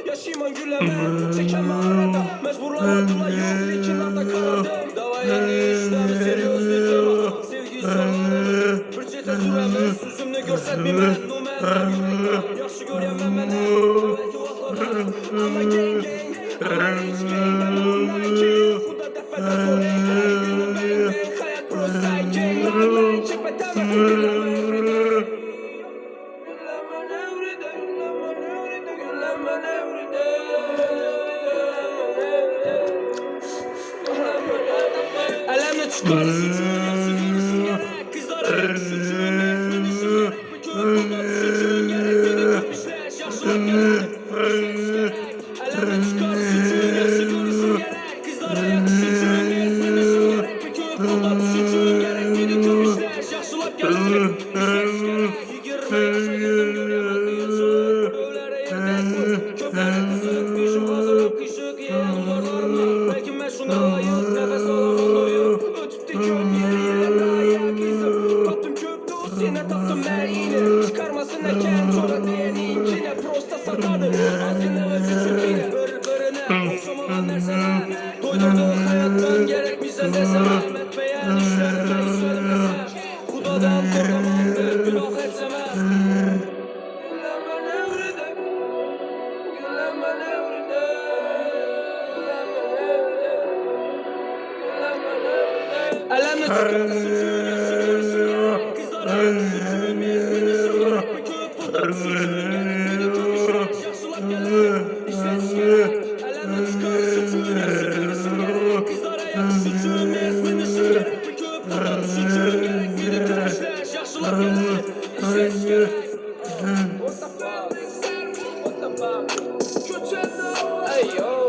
Yaşayman gülemem, çeken mağarada mecburlanmadılar yok, ikinlarda karadım. Davaya ne işlemi seriyoruz sevgi soruları bir çete süremiz, üzümünü görset bir men numen yaxşı göremem mene, belki vaxtlara ama gang gang, ama hiç gang demem ki bu da defede zor ekran günü bang hayat prosay gang line çekme temel güleme everyday. Elemle çıkarsın çocuğun gerek kızlara suçun resmini sürerek bir körpüda suçun gerek bir de köpüşler yaşlılar gerek Elemle çıkarsın çocuğun gerek kızlara suçun resmini sürerek bir körpüda suçun gerek bir de köpüşler yaşlılar gerek Yigirme yaşa geldim göremedi yazık Öylere yedek köpeğe kızık Kışım hazırım kışık yer uzarlarım Belki ben şuna layık nefes alamam doyup Ötüp de köpüye layık izim Taptım köpte o sine taptım merine Çıkarmasın eken çora değeni incine Prosta satardı azgını ve küçükine Börül börüne okşamalan dersene Doydurduk hayattan gerek bize desem Ahmet beğen işlerime söylemesem Kudadan korkamandır günah etseme Elemle çıkarsın suçun yaşıyorsun kızlara suçun resmini sürerek bir köpüda suçun gerek bir de köpüşler yaşlılar gelir işte şikayet Elemle çıkarsın suçun yaşıyorsun gerek kızlara suçun resmini sürerek bir köpüda suçun gerek bir de köpüşler yaşlılar gelir işte şikayet What the fuck? What the fuck? Hey yo